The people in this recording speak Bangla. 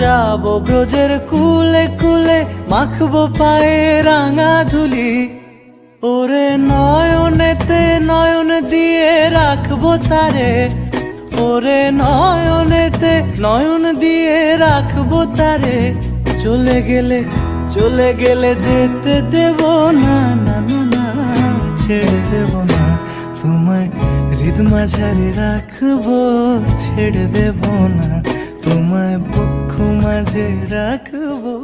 যাব ব্রজের কুলে কুলে, মাখবো পায়ে রাঙা ধুলি। ওরে নয়নেতে নয়ন দিয়ে রাখবো তারে, ওরে নয়নেতে নয়ন দিয়ে রাখবো তারে। চলে গেলে চলে গেলে যেতে দেব না, না না না, ছেড়ে দেব না তোমায়, হৃদ মাঝারে রাখবো, ছেড়ে দেব না তোমায়, বক্ষ মাঝে রাখবো।